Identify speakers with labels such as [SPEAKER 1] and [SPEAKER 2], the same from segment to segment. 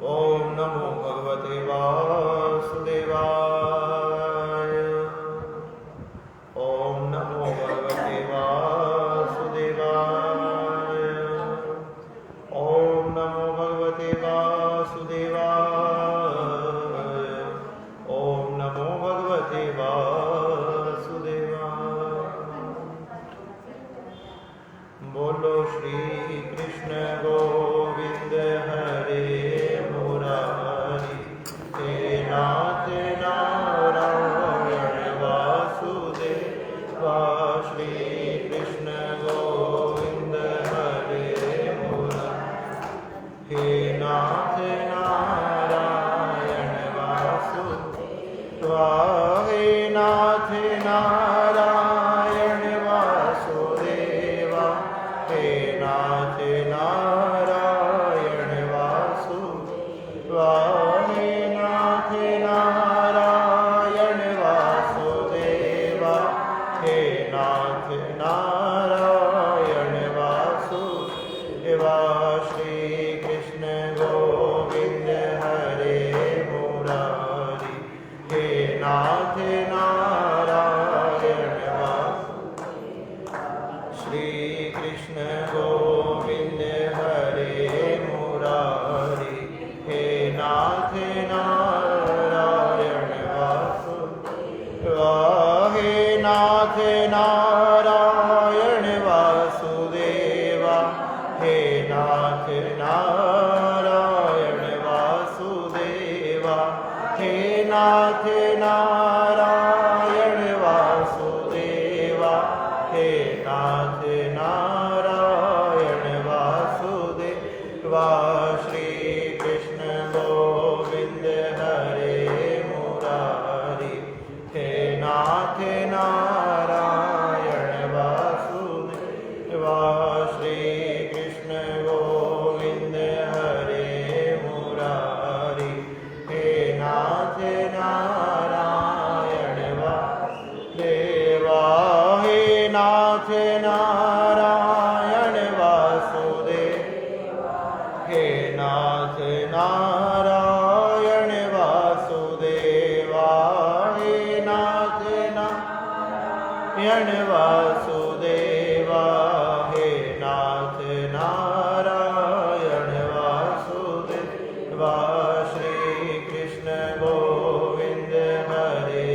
[SPEAKER 1] ओम नमो भगवते वासुदेवाय। ओम नमो भगवते वासुदेवाय। ओम नमो भगवते वासुदेवाय। ओम नमो भगवते वासुदेवाय। बोलो श्री कृष्ण गोविंद हरे मुरारी। हे नाथ नारायण वासुदेवा। श्री कृष्ण गोविंद हरे मुरारी। हे नाथ नारायण वासुदेवा। हे नाथ नारायण वासुदेवा। हे नाथ नारायण वासुदेवा। हे नाथ नारायण वासुदेवा। हे नाथ नारायण वासुदेवा। श्री कृष्ण गोविंद हरे मुरारी। हे नाथ नारायण वासुदेवा। श्री कृष्ण गोविंद हरे मुरारी। हे नाथ नारायण वासुदेवा। हे नाथ नारायण वासुदेवा। हे नाथ नारायण वासुदेवा। हे नाथ नारायण वासुदेवा। हे नाथ नारायण वासुदेवा। श्री कृष्ण गोविंद हरे मुरारी। हे नाथ नारायण वासुदेवा। श्री कृष्ण गोविंद हरे मुरारी। हे नाथ नारायण वासुदेवा। हे नाथ नारायण वासुदेवा। हे नाथ नारायण वासुदेवा। हे नाथ नारायण वासुदेवा। हे नाथ नारायण वासुदेवा। श्री कृष्ण गोविंद हरे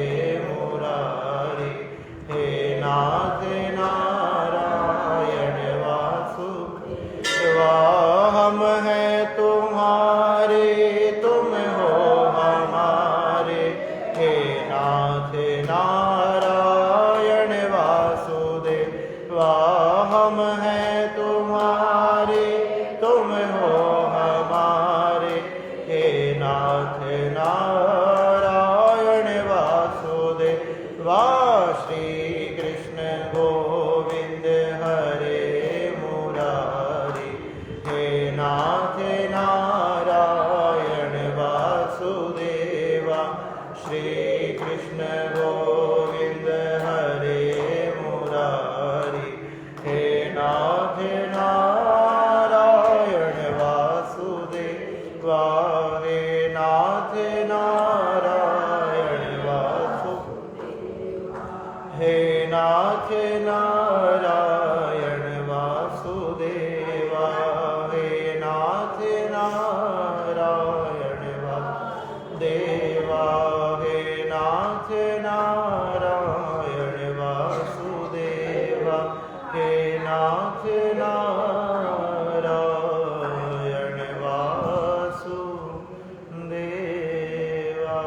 [SPEAKER 1] मुरारी। हे नाथ नारायण वासुदेवा। हम हैं तुम्हारे तुम हो हमारे। हे नाथ नारायण वासुदेवा। हम हैं तुम्हारे तुम हो हमारे। हे नाथ नारायण वासुदेवा। श्री कृष्ण गोविंद हरे मुरारी। हे नाथ नारायण वासुदेवा। श्री कृष्ण गोविंद हरे मुरारी। हे नाथ नारायण वासुदेवा। हे नाथ नारायण वासुदेवा। हे नाथ नारायण वासुदेवा। हे नाथ नारायण वासुदेवा। हे नाथ नारायण वासुदेवा। हे नाथ नारायण वासुदेवा।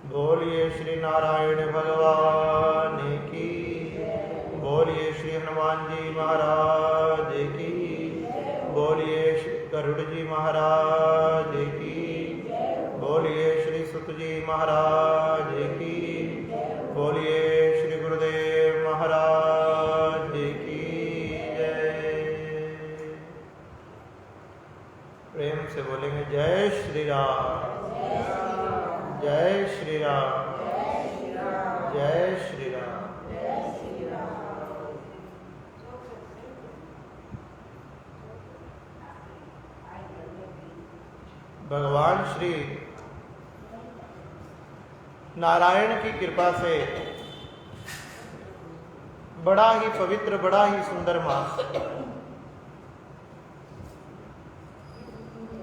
[SPEAKER 1] बोलिए श्री नारायण भगवान की। बोलिए श्री हनुमान जी महाराज की। बोलिए श्री गरुड़ जी महाराज की। बोलिए श्री सुत जी महाराज की। बोलिए श्री गुरुदेव महाराज की जय। प्रेम से बोलेंगे जय श्री राम। जय श्री राम। भगवान श्री नारायण की कृपा से बड़ा ही पवित्र, बड़ा ही सुंदर मास,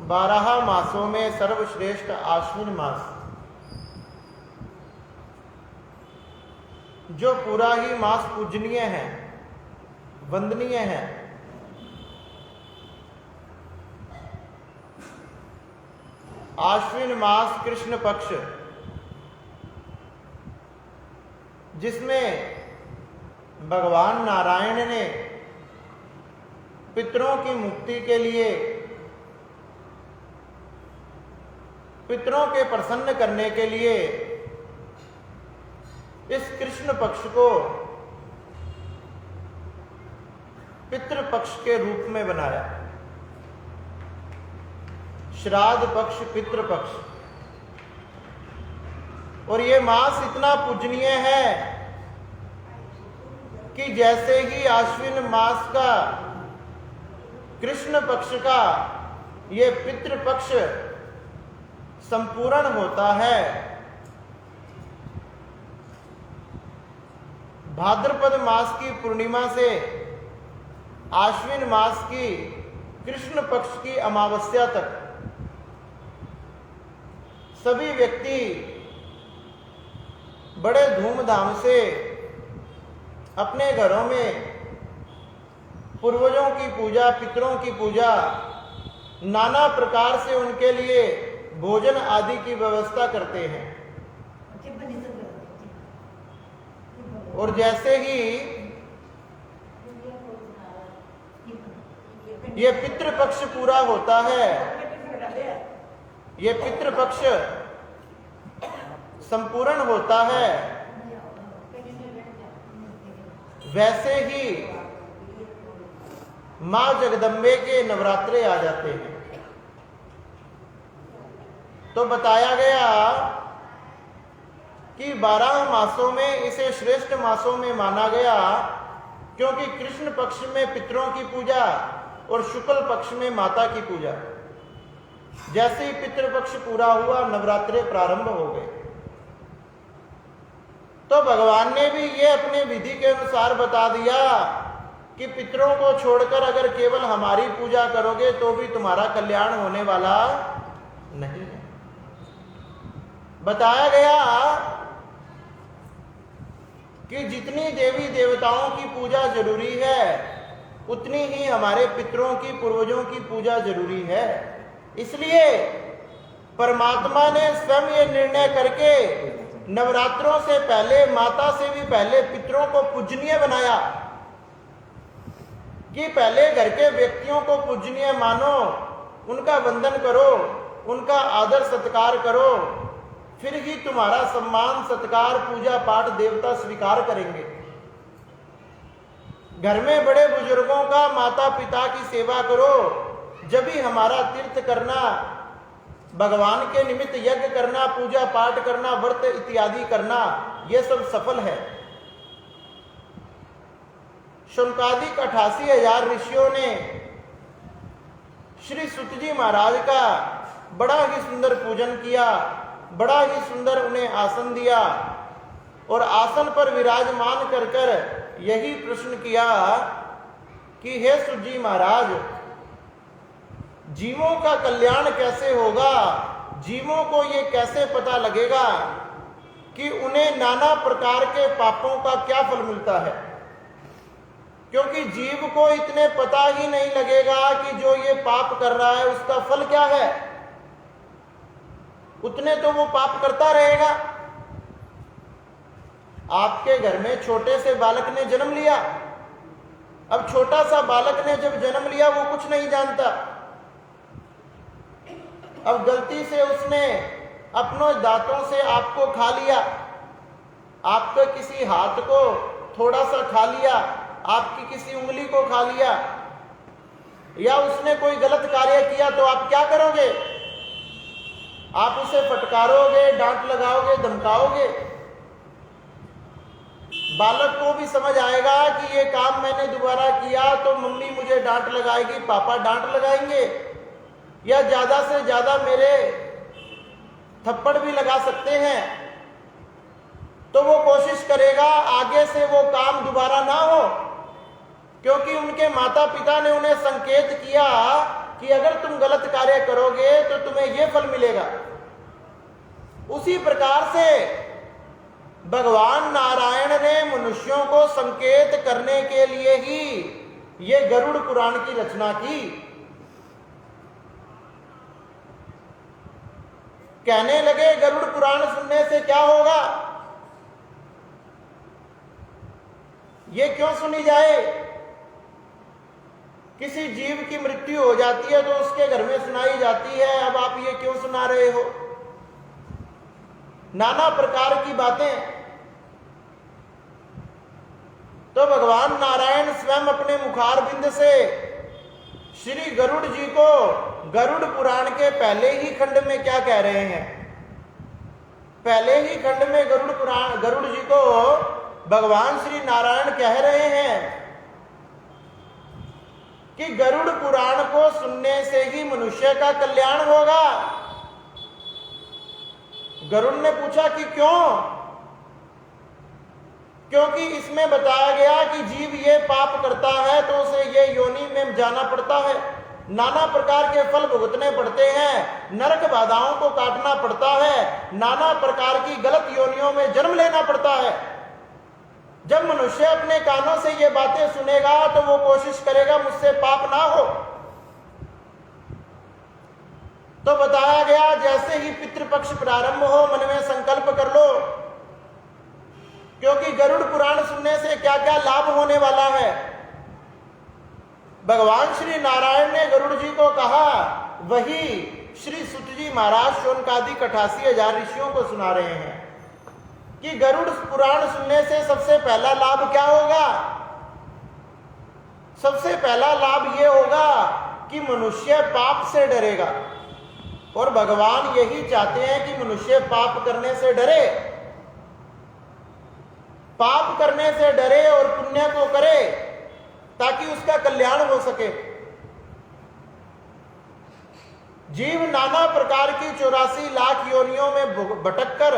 [SPEAKER 1] 12 मासों में सर्वश्रेष्ठ आश्विन मास, जो पूरा ही मास पूजनीय है, वंदनीय है। आश्विन मास कृष्ण पक्ष, जिसमें भगवान नारायण ने पितरों की मुक्ति के लिए, पितरों के प्रसन्न करने के लिए इस कृष्ण पक्ष को पितृपक्ष के रूप में बनाया। श्राद्ध पक्ष, पितृपक्ष। और ये मास इतना पूजनीय है कि जैसे ही आश्विन मास का, कृष्ण पक्ष का ये पितृपक्ष संपूर्ण होता है, भाद्रपद मास की पूर्णिमा से आश्विन मास की कृष्ण पक्ष की अमावस्या तक सभी व्यक्ति बड़े धूमधाम से अपने घरों में पूर्वजों की पूजा, पितरों की पूजा, नाना प्रकार से उनके लिए भोजन आदि की व्यवस्था करते हैं। और जैसे ही ये पितृपक्ष पूरा होता है, ये पितृपक्ष संपूर्ण होता है, वैसे ही मां जगदम्बे के नवरात्रे आ जाते हैं। तो बताया गया कि 12 मासों में इसे श्रेष्ठ मासों में माना गया, क्योंकि कृष्ण पक्ष में पितरों की पूजा और शुक्ल पक्ष में माता की पूजा। जैसे ही पितृपक्ष पूरा हुआ, नवरात्रे प्रारंभ हो गए। तो भगवान ने भी ये अपने विधि के अनुसार बता दिया कि पितरों को छोड़कर अगर केवल हमारी पूजा करोगे तो भी तुम्हारा कल्याण होने वाला नहीं है। बताया गया कि जितनी देवी देवताओं की पूजा जरूरी है, उतनी ही हमारे पितरों की, पूर्वजों की पूजा जरूरी है। इसलिए परमात्मा ने स्वयं ये निर्णय करके नवरात्रों से पहले, माता से भी पहले पितरों को पूजनीय बनाया कि पहले घर के व्यक्तियों को पूजनीय मानो, उनका वंदन करो, उनका आदर सत्कार करो, फिर ही तुम्हारा सम्मान, सत्कार, पूजा पाठ देवता स्वीकार करेंगे। घर में बड़े बुजुर्गों का, माता पिता की सेवा करो, जब ही हमारा तीर्थ करना, भगवान के निमित्त यज्ञ करना, पूजा पाठ करना, व्रत इत्यादि करना, यह सब सफल है। शौनकादिक 88,000 ऋषियों ने श्री सुत जी महाराज का बड़ा ही सुंदर पूजन किया, बड़ा ही सुंदर उन्हें आसन दिया और आसन पर विराजमान कर कर यही प्रश्न किया कि हे सुत जी महाराज, जीवों का कल्याण कैसे होगा? जीवों को ये कैसे पता लगेगा कि उन्हें नाना प्रकार के पापों का क्या फल मिलता है? क्योंकि जीव को इतने पता ही नहीं लगेगा कि जो ये पाप कर रहा है उसका फल क्या है, उतने तो वो पाप करता रहेगा। आपके घर में छोटे से बालक ने जन्म लिया। अब छोटा सा बालक ने जब जन्म लिया, वो कुछ नहीं जानता। अब गलती से उसने अपने दांतों से आपको खा लिया, आपके किसी हाथ को थोड़ा सा खा लिया, आपकी किसी उंगली को खा लिया, या उसने कोई गलत कार्य किया, तो आप क्या करोगे? आप उसे फटकारोगे, डांट लगाओगे, धमकाओगे। बालक को भी समझ आएगा कि ये काम मैंने दोबारा किया तो मम्मी मुझे डांट लगाएगी, पापा डांट लगाएंगे, या ज्यादा से ज्यादा मेरे थप्पड़ भी लगा सकते हैं, तो वो कोशिश करेगा आगे से वो काम दोबारा ना हो, क्योंकि उनके माता पिता ने उन्हें संकेत किया कि अगर तुम गलत कार्य करोगे तो तुम्हें ये फल मिलेगा। उसी प्रकार से भगवान नारायण ने मनुष्यों को संकेत करने के लिए ही ये गरुड़ पुराण की रचना की। कहने लगे गरुड़ पुराण सुनने से क्या होगा, ये क्यों सुनी जाए? किसी जीव की मृत्यु हो जाती है तो उसके घर में सुनाई जाती है, अब आप ये क्यों सुना रहे हो? नाना प्रकार की बातें। तो भगवान नारायण स्वयं अपने मुखारबिंद से श्री गरुड़ जी को गरुड़ पुराण के पहले ही खंड में क्या कह रहे हैं? पहले ही खंड में गरुड़ जी को भगवान श्री नारायण कह रहे हैं कि गरुड़ पुराण को सुनने से ही मनुष्य का कल्याण होगा। गरुड़ ने पूछा कि क्यों? क्योंकि इसमें बताया गया कि जीव ये पाप करता है तो उसे ये योनि में जाना पड़ता है, नाना प्रकार के फल भुगतने पड़ते हैं, नरक बाधाओं को काटना पड़ता है, नाना प्रकार की गलत योनियों में जन्म लेना पड़ता है। जब मनुष्य अपने कानों से ये बातें सुनेगा तो वो कोशिश करेगा मुझसे पाप ना हो। तो बताया गया जैसे ही पितृपक्ष प्रारंभ हो मन में संकल्प कर लो, क्योंकि गरुड़ पुराण सुनने से क्या क्या लाभ होने वाला है। भगवान श्री नारायण ने गरुड़ जी को कहा, वही श्री सुत जी महाराज शौनकादिक 88,000 ऋषियों को सुना रहे हैं कि गरुड़ पुराण सुनने से सबसे पहला लाभ क्या होगा? सबसे पहला लाभ ये होगा कि मनुष्य पाप से डरेगा, और भगवान यही चाहते हैं कि मनुष्य पाप करने से डरे, पाप करने से डरे और पुण्य को करे ताकि उसका कल्याण हो सके। जीव नाना प्रकार की 84 लाख योनियों में भटककर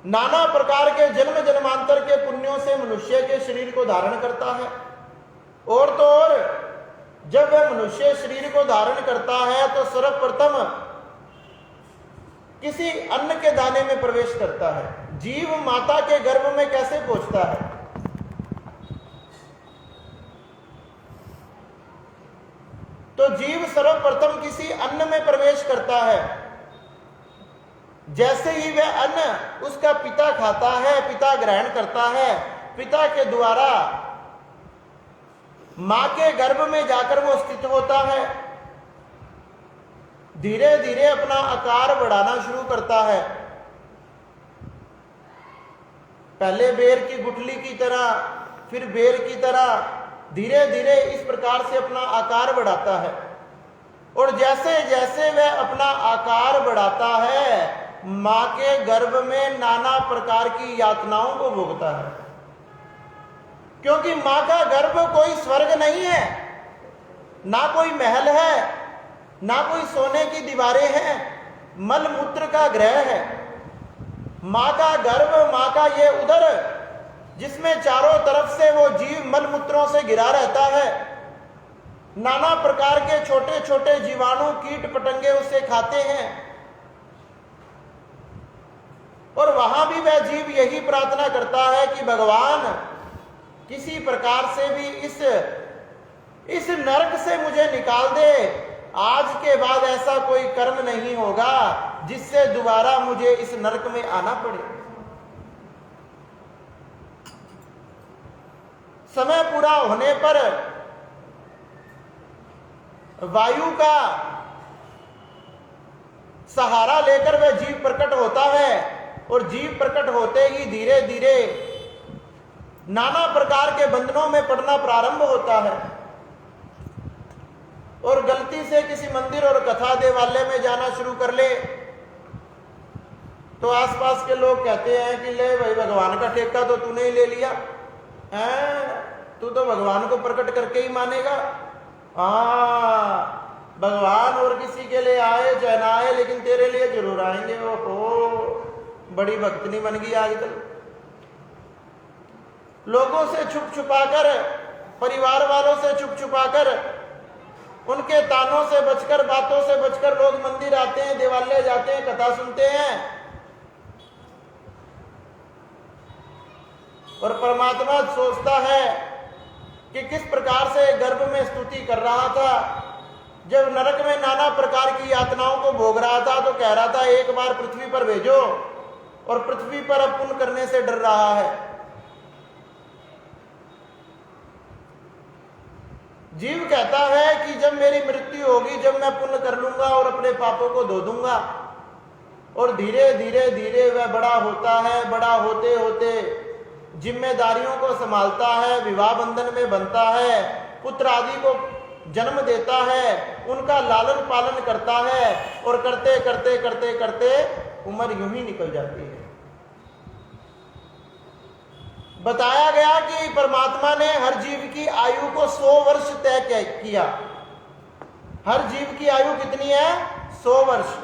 [SPEAKER 1] नाना प्रकार के जन्म जन्मांतर के पुण्यों से मनुष्य के शरीर को धारण करता है, और तो और जब वह मनुष्य शरीर को धारण करता है तो सर्वप्रथम किसी अन्न के दाने में प्रवेश करता है। जीव माता के गर्भ में कैसे पहुंचता है? तो जीव सर्वप्रथम किसी अन्न में प्रवेश करता है। जैसे ही वह अन्न उसका पिता खाता है, पिता ग्रहण करता है, पिता के द्वारा मां के गर्भ में जाकर वो स्थित होता है, धीरे धीरे अपना आकार बढ़ाना शुरू करता है। पहले बेर की गुठली की तरह, फिर बेर की तरह, धीरे धीरे इस प्रकार से अपना आकार बढ़ाता है। और जैसे जैसे वह अपना आकार बढ़ाता है, मां के गर्भ में नाना प्रकार की यातनाओं को भोगता है, क्योंकि मां का गर्भ कोई स्वर्ग नहीं है, ना कोई महल है, ना कोई सोने की दीवारें हैं, मल मूत्र का ग्रह है। मां का गर्भ, मां का ये उदर, जिसमें चारों तरफ से वो जीव मल मूत्रों से घिरा रहता है, नाना प्रकार के छोटे छोटे जीवाणु कीट पतंगे उसे खाते हैं, और वहां भी वह जीव यही प्रार्थना करता है कि भगवान किसी प्रकार से भी इस नरक से मुझे निकाल दे। आज के बाद ऐसा कोई कर्म नहीं होगा जिससे दोबारा मुझे इस नरक में आना पड़े। समय पूरा होने पर वायु का सहारा लेकर वह जीव प्रकट होता है, और जीव प्रकट होते ही धीरे धीरे नाना प्रकार के बंधनों में पड़ना प्रारंभ होता है, और गलती से किसी मंदिर और कथा देवालय में जाना शुरू कर ले तो आसपास के लोग कहते हैं कि ले भाई, भगवान का ठेका तो तूने ही ले लिया है, तू तो भगवान को प्रकट करके ही मानेगा। भगवान और किसी के लिए आए चाहे ना आए, लेकिन तेरे लिए जरूर आएंगे। ओहो, बड़ी भक्तनी बन गई आजकल। लोगों से छुप छुपाकर, परिवार वालों से छुप छुपाकर, उनके तानों से बचकर, बातों से बचकर लोग मंदिर आते हैं, देवालय जाते हैं, कथा सुनते हैं। और परमात्मा सोचता है कि किस प्रकार से गर्भ में स्तुति कर रहा था, जब नरक में नाना प्रकार की यातनाओं को भोग रहा था, तो कह रहा था एक बार पृथ्वी पर भेजो, और पृथ्वी पर अब पुण्य करने से डर रहा है। जीव कहता है कि जब मेरी मृत्यु होगी, जब मैं पुण्य कर लूंगा और अपने पापों को धो दूंगा, और धीरे धीरे धीरे वह बड़ा होता है। बड़ा होते होते जिम्मेदारियों को संभालता है, विवाह बंधन में बनता है, पुत्र आदि को जन्म देता है, उनका लालन पालन करता है, और करते करते करते करते उम्र यूं ही निकल जाती है। बताया गया कि परमात्मा ने हर जीव की आयु को 100 वर्ष तय किया। हर जीव की आयु कितनी है? 100 वर्ष।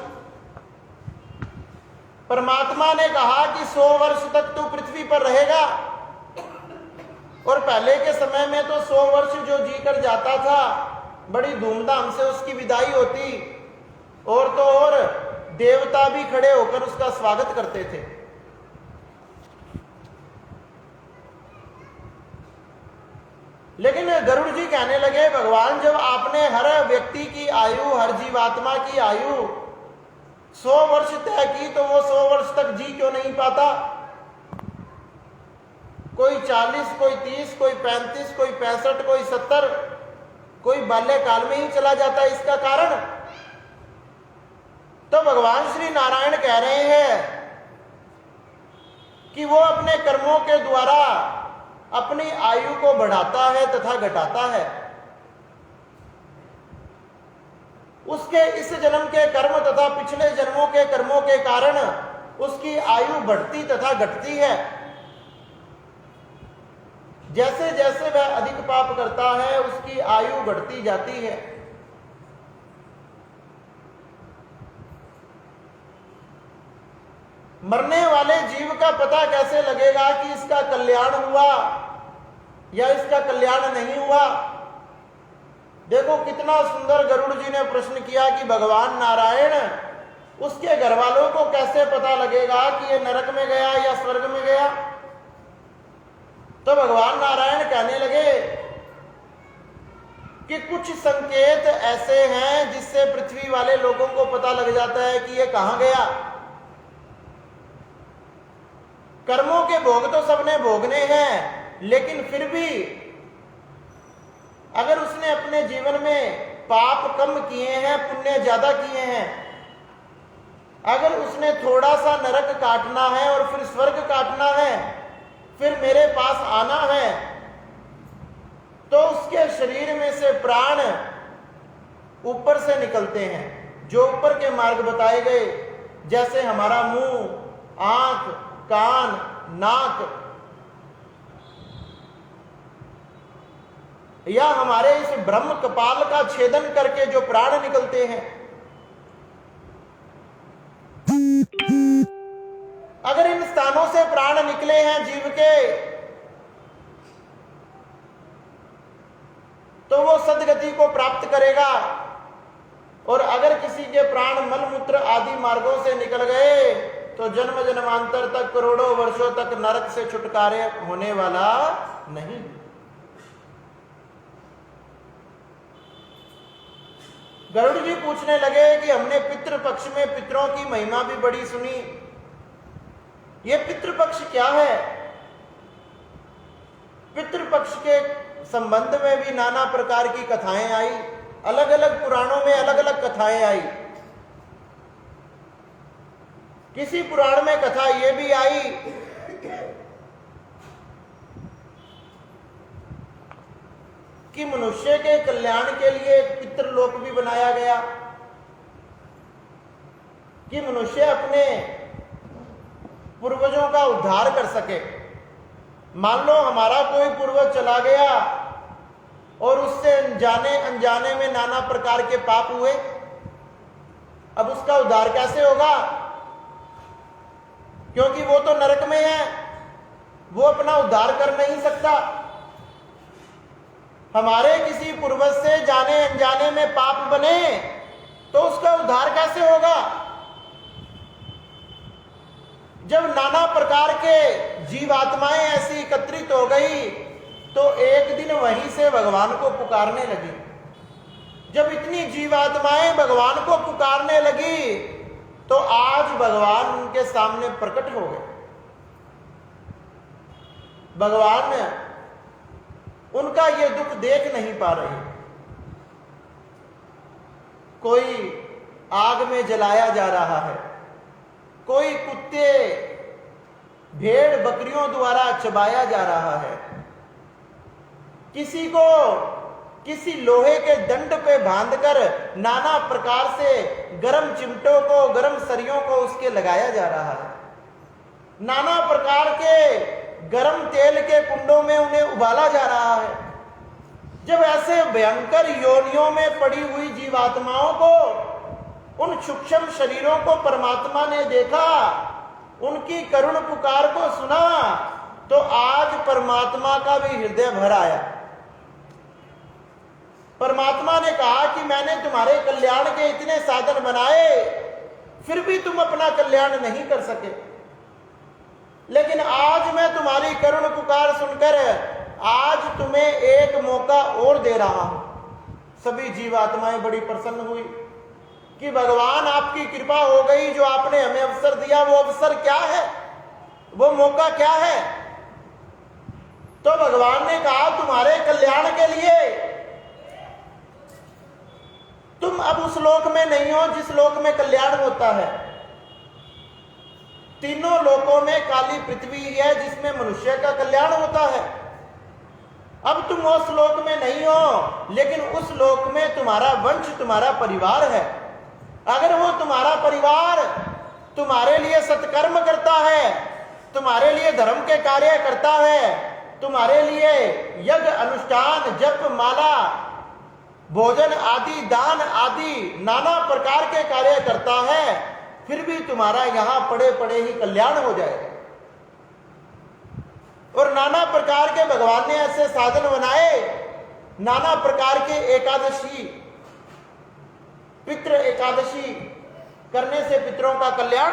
[SPEAKER 1] परमात्मा ने कहा कि 100 वर्ष तक तू पृथ्वी पर रहेगा। और पहले के समय में तो 100 वर्ष जो जी कर जाता था, बड़ी धूमधाम से उसकी विदाई होती, और तो और देवता भी खड़े होकर उसका स्वागत करते थे। लेकिन गरुड़ जी कहने लगे, भगवान जब आपने हर व्यक्ति की आयु, हर जीवात्मा की आयु 100 वर्ष तय की, तो वो 100 वर्ष तक जी क्यों नहीं पाता? कोई 40, कोई 30, कोई 35, कोई 65, कोई 70, कोई बाल्यकाल में ही चला जाता है। इसका कारण? तो भगवान श्री नारायण कह रहे हैं कि वो अपने कर्मों के द्वारा अपनी आयु को बढ़ाता है तथा घटाता है। उसके इस जन्म के कर्म तथा पिछले जन्मों के कर्मों के कारण उसकी आयु बढ़ती तथा घटती है। जैसे जैसे वह अधिक पाप करता है, उसकी आयु बढ़ती जाती है। मरने वाले जीव का पता कैसे लगेगा कि इसका कल्याण हुआ या इसका कल्याण नहीं हुआ? देखो कितना सुंदर गरुड़ जी ने प्रश्न किया कि भगवान नारायण, उसके घर वालों को कैसे पता लगेगा कि ये नरक में गया या स्वर्ग में गया? तो भगवान नारायण कहने लगे कि कुछ संकेत ऐसे हैं जिससे पृथ्वी वाले लोगों को पता लग जाता है कि ये कहां गया। कर्मों के भोग तो सबने भोगने हैं, लेकिन फिर भी अगर उसने अपने जीवन में पाप कम किए हैं, पुण्य ज्यादा किए हैं, अगर उसने थोड़ा सा नरक काटना है और फिर स्वर्ग काटना है, फिर मेरे पास आना है, तो उसके शरीर में से प्राण ऊपर से निकलते हैं, जो ऊपर के मार्ग बताए गए, जैसे हमारा मुंह, आंख, कान, नाक, या हमारे इस ब्रह्म कपाल का छेदन करके जो प्राण निकलते हैं। अगर इन स्थानों से प्राण निकले हैं जीव के, तो वो सद्गति को प्राप्त करेगा। और अगर किसी के प्राण मलमूत्र आदि मार्गों से निकल गए, तो जन्म जन्मांतर तक, करोड़ों वर्षों तक नरक से छुटकारे होने वाला नहीं। गरुड़ जी पूछने लगे कि हमने पितृपक्ष में पितरों की महिमा भी बड़ी सुनी, ये पितृपक्ष क्या है? पितृपक्ष के संबंध में भी नाना प्रकार की कथाएं आई, अलग अलग पुराणों में अलग अलग कथाएं आई। किसी पुराण में कथा यह भी आई कि मनुष्य के कल्याण के लिए पितृलोक भी बनाया गया, कि मनुष्य अपने पूर्वजों का उद्धार कर सके। मान लो हमारा कोई पूर्वज चला गया और उससे जाने अनजाने में नाना प्रकार के पाप हुए, अब उसका उद्धार कैसे होगा? क्योंकि वो तो नरक में है, वो अपना उद्धार कर नहीं सकता। हमारे किसी पूर्वज से जाने अनजाने में पाप बने तो उसका उद्धार कैसे होगा? जब नाना प्रकार के जीवात्माएं ऐसी एकत्रित हो गई तो एक दिन वहीं से भगवान को पुकारने लगी। जब इतनी जीवात्माएं भगवान को पुकारने लगी तो आज भगवान उनके सामने प्रकट हो गए। भगवान उनका ये दुख देख नहीं पा रहे। कोई आग में जलाया जा रहा है, कोई कुत्ते भेड़ बकरियों द्वारा चबाया जा रहा है, किसी को किसी लोहे के दंड पे बांधकर नाना प्रकार से गर्म चिमटों को, गर्म सरियों को उसके लगाया जा रहा है, नाना प्रकार के गर्म तेल के कुंडों में उन्हें उबाला जा रहा है। जब ऐसे भयंकर योनियों में पड़ी हुई जीवात्माओं को, उन सूक्ष्म शरीरों को परमात्मा ने देखा, उनकी करुण पुकार को सुना, तो आज परमात्मा का भी हृदय भर आया। परमात्मा ने कहा कि मैंने तुम्हारे कल्याण के इतने साधन बनाए, फिर भी तुम अपना कल्याण नहीं कर सके। लेकिन आज मैं तुम्हारी करुण पुकार सुनकर आज तुम्हें एक मौका और दे रहा हूं। सभी जीवात्माएं बड़ी प्रसन्न हुई कि भगवान आपकी कृपा हो गई, जो आपने हमें अवसर दिया वो अवसर क्या है, वो मौका क्या है? तो भगवान ने कहा तुम्हारे कल्याण के लिए तुम अब उस लोक में नहीं हो जिस लोक में कल्याण होता है। तीनों लोकों में काली पृथ्वी है जिसमें मनुष्य का कल्याण होता है। अब तुम उस लोक में नहीं हो, लेकिन उस लोक में तुम्हारा वंश, तुम्हारा परिवार है। अगर वो तुम्हारा परिवार तुम्हारे लिए सत्कर्म करता है, तुम्हारे लिए धर्म के कार्य करता है, तुम्हारे लिए यज्ञ अनुष्ठान जप माला भोजन आदि दान आदि नाना प्रकार के कार्य करता है, फिर भी तुम्हारा यहां पड़े पड़े ही कल्याण हो जाएगा। और नाना प्रकार के भगवान ने ऐसे साधन बनाए, नाना प्रकार के एकादशी, पितृ एकादशी करने से पितरों का कल्याण।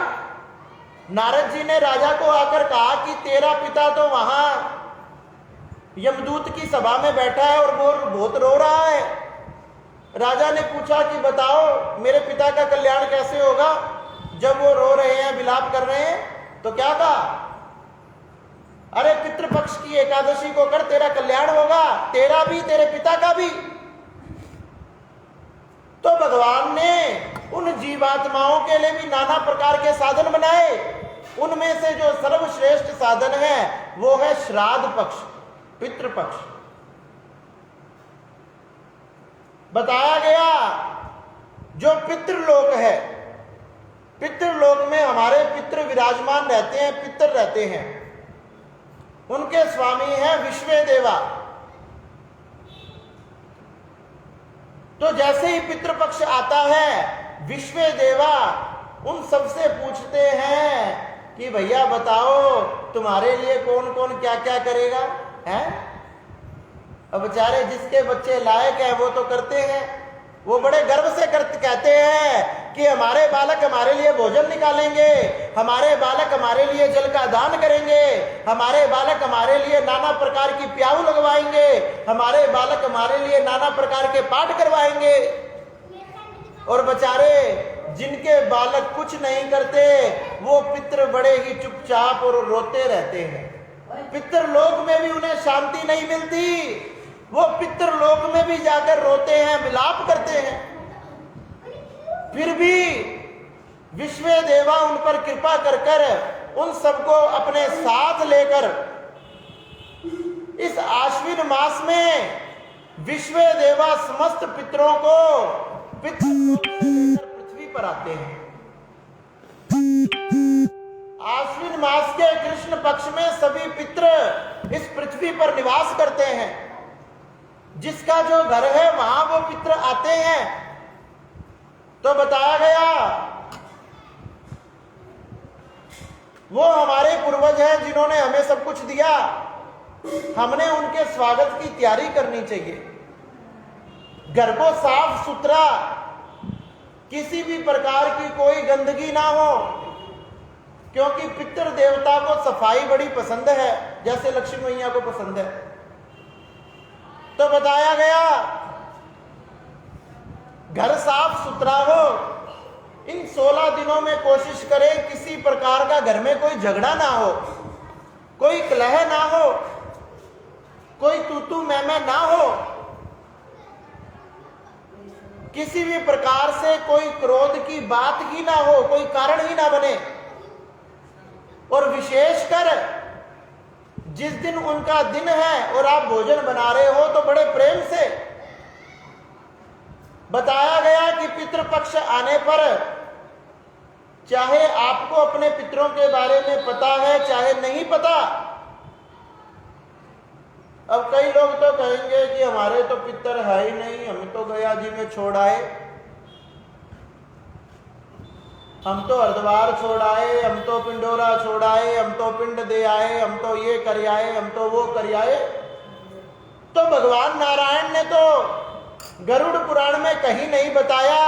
[SPEAKER 1] नारद जी ने राजा को आकर कहा कि तेरा पिता तो वहां यमदूत की सभा में बैठा है और वो बहुत रो रहा है। राजा ने पूछा कि बताओ मेरे पिता का कल्याण कैसे होगा? जब वो रो रहे हैं, विलाप कर रहे हैं, तो क्या कहा? अरे पितृपक्ष की एकादशी को कर, तेरा कल्याण होगा, तेरा भी तेरे पिता का भी। तो भगवान ने उन जीवात्माओं के लिए भी नाना प्रकार के साधन बनाए। उनमें से जो सर्वश्रेष्ठ साधन है वो है श्राद्ध पक्ष, पितृपक्ष। बताया गया जो पितृलोक है, पितृलोक में हमारे पितृ विराजमान रहते हैं, पितर रहते हैं। उनके स्वामी हैं विश्वेदेवा। तो जैसे ही पितृपक्ष आता है, विश्वेदेवा उन सबसे पूछते हैं कि भैया बताओ तुम्हारे लिए कौन कौन क्या क्या करेगा? हैं? अब बेचारे जिसके बच्चे लायक है वो तो करते हैं, वो बड़े गर्व से कहते हैं कि हमारे बालक हमारे लिए भोजन निकालेंगे, हमारे बालक हमारे लिए जल का दान करेंगे, हमारे बालक हमारे लिए नाना प्रकार की प्याऊ लगवाएंगे, हमारे बालक हमारे लिए नाना प्रकार के पाठ करवाएंगे। और बेचारे जिनके बालक कुछ नहीं करते वो पितृ बड़े ही चुपचाप और रोते रहते हैं। पितृलोक में भी उन्हें शांति नहीं मिलती, वो पितृलोक में भी जाकर रोते हैं, विलाप करते हैं। फिर भी विश्वेदेवा उन पर कृपा कर कर उन सबको अपने साथ लेकर इस आश्विन मास में विश्वेदेवा समस्त पितरों को पितृलोक से लेकर पृथ्वी पर आते हैं। आश्विन मास के कृष्ण पक्ष में सभी पितृ इस पृथ्वी पर निवास करते हैं। जिसका जो घर है वहां वो पितर आते हैं। तो बताया गया वो हमारे पूर्वज हैं जिन्होंने हमें सब कुछ दिया, हमने उनके स्वागत की तैयारी करनी चाहिए। घर को साफ सुथरा, किसी भी प्रकार की कोई गंदगी ना हो, क्योंकि पितृ देवता को सफाई बड़ी पसंद है, जैसे लक्ष्मी मैया को पसंद है। तो बताया गया घर साफ सुथरा हो। इन 16 दिनों में कोशिश करें किसी प्रकार का घर में कोई झगड़ा ना हो, कोई कलह ना हो, कोई तू मैं ना हो, किसी भी प्रकार से कोई क्रोध की बात ही ना हो, कोई कारण ही ना बने। और विशेषकर जिस दिन उनका दिन है और आप भोजन बना रहे हो तो बड़े प्रेम से। बताया गया कि पितृपक्ष आने पर चाहे आपको अपने पितरों के बारे में पता है चाहे नहीं पता। अब कई लोग तो कहेंगे कि हमारे तो पितर है ही नहीं, हम तो गया जी में छोड़ आए, हम तो हरिद्वार छोड़ आए, हम तो पिंडोरा छोड़ आए, हम तो पिंड दे आए, हम तो ये कर आए, हम तो वो कर आए। तो भगवान नारायण ने तो गरुड़ पुराण में कहीं नहीं बताया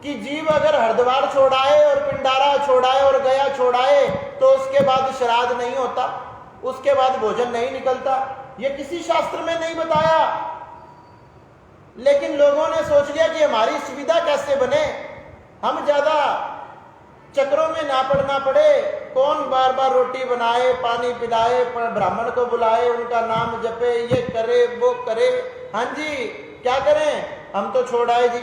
[SPEAKER 1] कि जीव अगर हरिद्वार छोड़ आए और पिंडारा छोड़ आए और गया छोड़ आए तो उसके बाद श्राद्ध नहीं होता, उसके बाद भोजन नहीं निकलता। ये किसी शास्त्र में नहीं बताया। लेकिन लोगों ने सोच लिया कि हमारी सुविधा कैसे बने, हम ज्यादा चक्रों में ना पड़ना पड़े, कौन बार बार रोटी बनाए, पानी पिलाए, ब्राह्मण को बुलाए, उनका नाम जपे, ये करे वो करे। हाँ जी, क्या करें, हम तो छोड़ आए जी,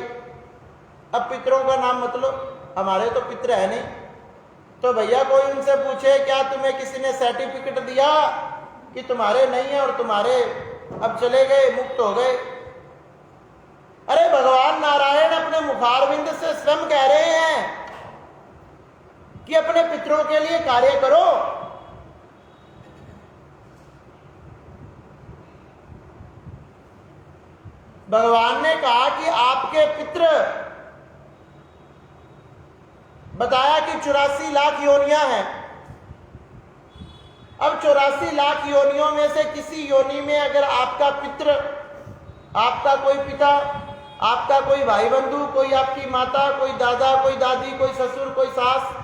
[SPEAKER 1] अब पितरों का नाम मत लो, हमारे तो पितर है नहीं। तो भैया कोई उनसे पूछे क्या तुम्हें किसी ने सर्टिफिकेट दिया कि तुम्हारे नहीं है और तुम्हारे अब चले गए, मुक्त हो गए? अरे भगवान नारायण अपने मुखारविंद से स्वयं कह रहे हैं कि अपने पितरों के लिए कार्य करो। भगवान ने कहा कि आपके पितर, बताया कि 84 लाख योनियां हैं। अब 84 लाख योनियों में से किसी योनि में अगर आपका पितर, आपका कोई पिता, आपका कोई भाई बंधु, कोई आपकी माता, कोई दादा, कोई दादी, कोई ससुर, कोई सास,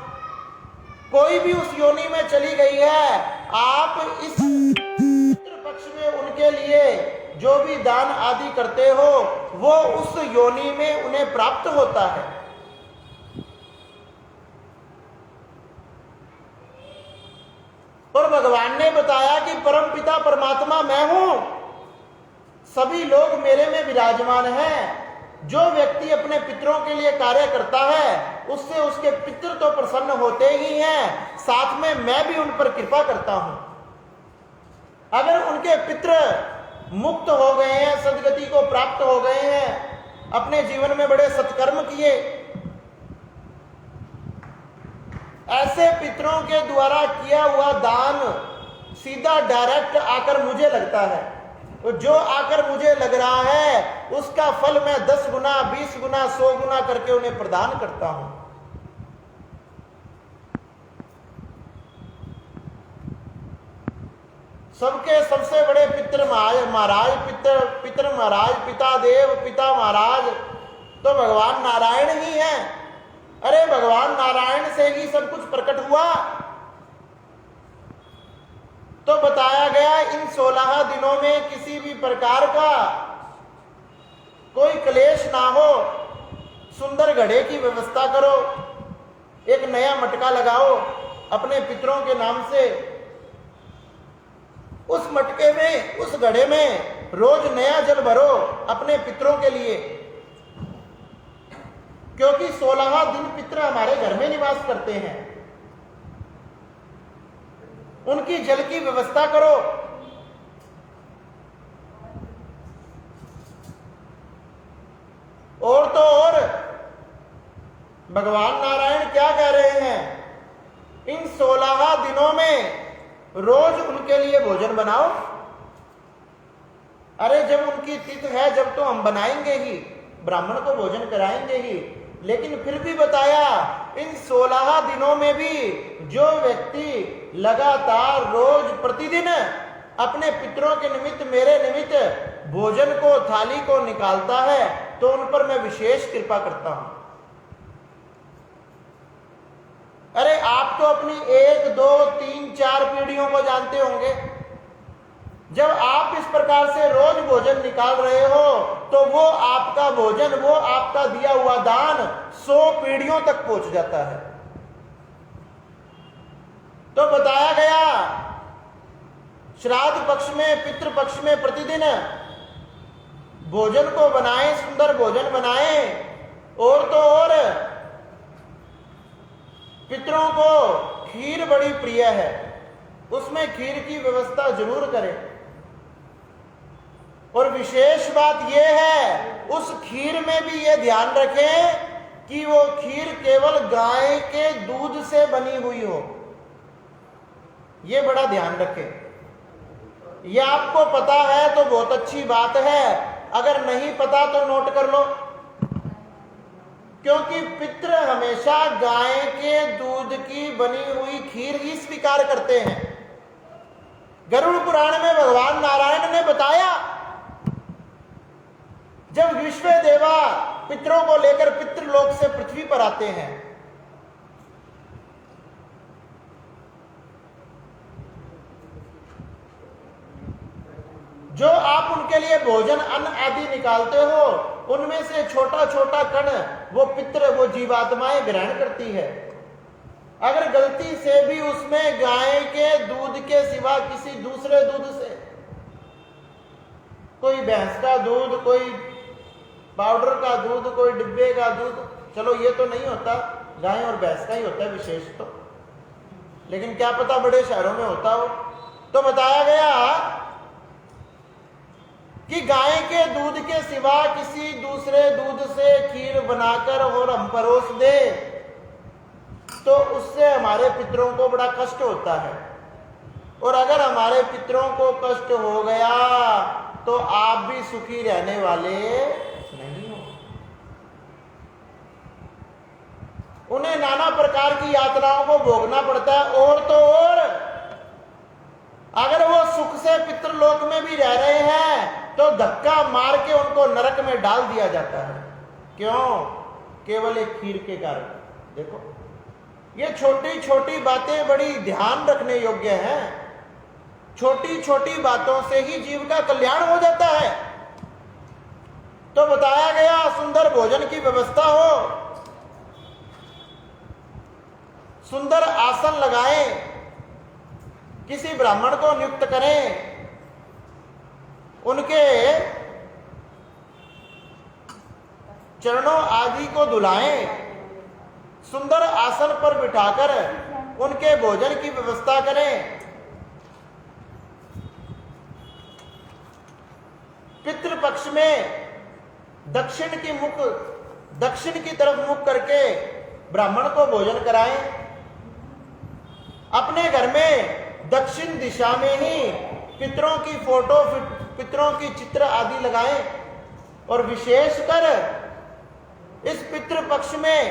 [SPEAKER 1] कोई भी उस योनि में चली गई है, आप इस पितृ पक्ष में उनके लिए जो भी दान आदि करते हो वो उस योनि में उन्हें प्राप्त होता है। और भगवान ने बताया कि परम पिता परमात्मा मैं हूं, सभी लोग मेरे में विराजमान हैं। जो व्यक्ति अपने पितरों के लिए कार्य करता है उससे उसके पितर तो प्रसन्न होते ही हैं, साथ में मैं भी उन पर कृपा करता हूं। अगर उनके पितर मुक्त हो गए हैं, सद्गति को प्राप्त हो गए हैं, अपने जीवन में बड़े सत्कर्म किए, ऐसे पितरों के द्वारा किया हुआ दान सीधा डायरेक्ट आकर मुझे लगता है। तो जो आकर मुझे लग रहा है उसका फल मैं 10 गुना, 20 गुना, 100 गुना करके उन्हें प्रदान करता हूं। सबके सबसे बड़े पितर महाराज, पितर महाराज, पिता देव, पिता महाराज तो भगवान नारायण ही हैं। अरे भगवान नारायण से ही सब कुछ प्रकट हुआ। तो बताया गया इन 16 दिनों में किसी भी प्रकार का कोई क्लेश ना हो, सुंदर घड़े की व्यवस्था करो, एक नया मटका लगाओ अपने पितरों के नाम से, उस मटके में, उस घड़े में रोज नया जल भरो अपने पितरों के लिए, क्योंकि 16 दिन पितर हमारे घर में निवास करते हैं। उनकी जल की व्यवस्था करो। और तो और भगवान नारायण क्या कह रहे हैं, इन 16 दिनों में रोज उनके लिए भोजन बनाओ। अरे जब उनकी तिथि है, जब तो हम बनाएंगे ही, ब्राह्मण को भोजन कराएंगे ही। लेकिन फिर भी बताया, इन 16 दिनों में भी जो व्यक्ति लगातार रोज प्रतिदिन अपने पितरों के निमित्त, मेरे निमित्त भोजन को, थाली को निकालता है, तो उन पर मैं विशेष कृपा करता हूं। अरे आप तो अपनी 1, 2, 3, 4 पीढ़ियों को जानते होंगे। जब आप इस प्रकार से रोज भोजन निकाल रहे हो, तो वो आपका भोजन, वो आपका दिया हुआ दान 100 पीढ़ियों तक पहुंच जाता है। तो बताया गया, श्राद्ध पक्ष में, पितृ पक्ष में प्रतिदिन भोजन को बनाएं, सुंदर भोजन बनाएं। और तो और पितरों को खीर बड़ी प्रिय है, उसमें खीर की व्यवस्था जरूर करें। और विशेष बात यह है, उस खीर में भी यह ध्यान रखें कि वो खीर केवल गाय के दूध से बनी हुई हो। यह बड़ा ध्यान रखें। यह आपको पता है तो बहुत अच्छी बात है, अगर नहीं पता तो नोट कर लो। क्योंकि पितृ हमेशा गाय के दूध की बनी हुई खीर ही स्वीकार करते हैं। गरुड़ पुराण में भगवान नारायण ने बताया, जब विश्व देवा पितरों को लेकर पितृलोक से पृथ्वी पर आते हैं, जो आप उनके लिए भोजन, अन्न आदि निकालते हो, उनमें से छोटा छोटा कण वो पितृ, वो जीवात्माएं ग्रहण करती है। अगर गलती से भी उसमें गाय के दूध के सिवा किसी दूसरे दूध से, कोई भैंस का दूध, कोई पाउडर का दूध, कोई डिब्बे का दूध, चलो ये तो नहीं होता, गाय और भैंस का ही होता है विशेष तो, लेकिन क्या पता बड़े शहरों में होता हो। तो बताया गया कि गाय के दूध के सिवा किसी दूसरे दूध से खीर बनाकर और हम परोस दे, तो उससे हमारे पितरों को बड़ा कष्ट होता है। और अगर हमारे पितरों को कष्ट हो गया तो आप भी सुखी रहने वाले नहीं हो। उन्हें नाना प्रकार की यातनाओं को भोगना पड़ता है। और तो और अगर वो सुख से पितृलोक में भी रह रहे हैं तो धक्का मार के उनको नरक में डाल दिया जाता है। क्यों? केवल एक खीर के कारण। देखो, ये छोटी छोटी बातें बड़ी ध्यान रखने योग्य हैं। छोटी छोटी बातों से ही जीव का कल्याण हो जाता है। तो बताया गया, सुंदर भोजन की व्यवस्था हो, सुंदर आसन लगाएं, किसी ब्राह्मण को नियुक्त करें, उनके चरणों आदि को धुलाएं, सुंदर आसन पर बिठाकर उनके भोजन की व्यवस्था करें। पितृपक्ष में दक्षिण की तरफ मुख करके ब्राह्मण को भोजन कराएं। अपने घर में दक्षिण दिशा में ही पितरों की फोटो, पितरों की चित्र आदि लगाएं। और विशेषकर इस पितृपक्ष में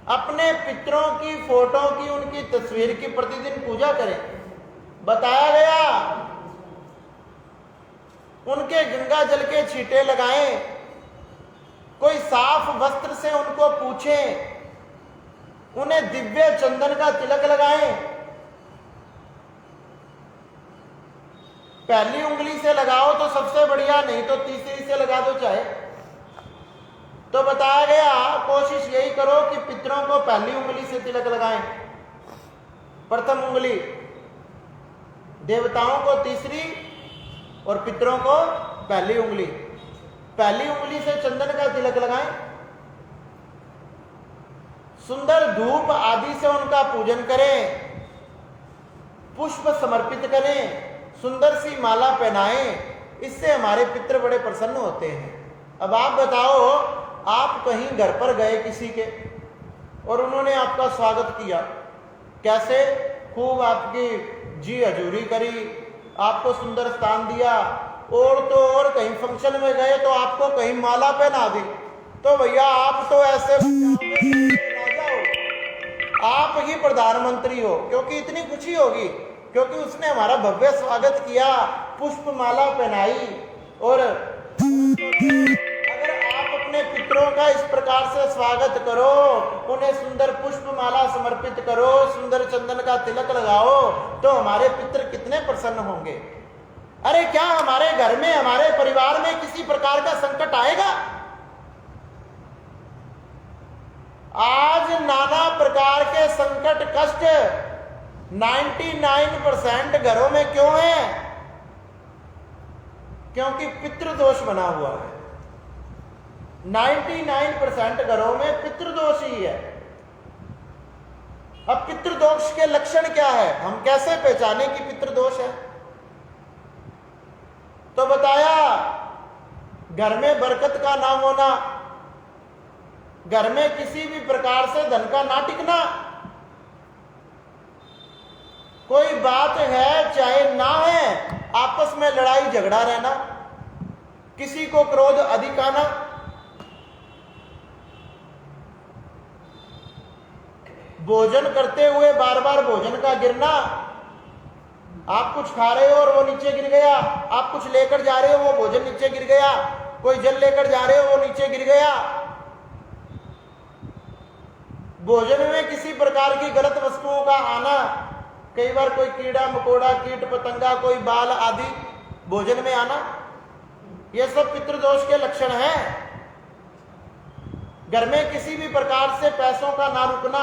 [SPEAKER 1] अपने पितरों की फोटो की, उनकी तस्वीर की प्रतिदिन पूजा करें। बताया गया, उनके गंगा जल के छींटे लगाएं, कोई साफ वस्त्र से उनको पूछें, उन्हें दिव्य चंदन का तिलक लगाएं। पहली उंगली से लगाओ तो सबसे बढ़िया, नहीं तो तीसरी से लगा दो चाहे। तो बताया गया, कोशिश यही करो कि पितरों को पहली उंगली से तिलक लगाएं, प्रथम उंगली, देवताओं को तीसरी और पितरों को पहली उंगली। पहली उंगली से चंदन का तिलक लगाएं, सुंदर धूप आदि से उनका पूजन करें, पुष्प समर्पित करें, सुंदर सी माला पहनाएं। इससे हमारे पितृ बड़े प्रसन्न होते हैं। अब आप बताओ, आप कहीं घर पर गए किसी के और उन्होंने आपका स्वागत किया, कैसे? खूब आपकी जी हजूरी करी, आपको सुंदर स्थान दिया और तो और कहीं फंक्शन में गए तो आपको कहीं माला पहना दी, तो भैया आप तो ऐसे राजा हो, आप ही प्रधानमंत्री हो, क्योंकि इतनी खुशी होगी, क्योंकि उसने हमारा भव्य स्वागत किया, पुष्प माला पहनाई। और अगर आप अपने पितरों का इस प्रकार से स्वागत करो, उन्हें सुंदर पुष्प माला समर्पित करो, सुंदर चंदन का तिलक लगाओ, तो हमारे पितर कितने प्रसन्न होंगे। अरे क्या हमारे घर में, हमारे परिवार में किसी प्रकार का संकट आएगा? आज नाना प्रकार के संकट कष्ट 99% घरों में क्यों है? क्योंकि पितृदोष बना हुआ है। 99% घरों में पितृदोष ही है। अब पितृदोष के लक्षण क्या है, हम कैसे पहचाने कि पितृदोष है? तो बताया, घर में बरकत का ना होना, घर में किसी भी प्रकार से धन का ना टिकना, कोई बात है चाहे ना है, आपस में लड़ाई झगड़ा रहना, किसी को क्रोध अधिक आना, भोजन करते हुए बार बार भोजन का गिरना, आप कुछ खा रहे हो और वो नीचे गिर गया, आप कुछ लेकर जा रहे हो वो भोजन नीचे गिर गया, कोई जल लेकर जा रहे हो वो नीचे गिर गया, भोजन में किसी प्रकार की गलत वस्तुओं का आना, कई बार कोई कीड़ा मकोड़ा, कीट पतंगा, कोई बाल आदि भोजन में आना, ये सब पितृदोष के लक्षण हैं। घर में किसी भी प्रकार से पैसों का ना रुकना,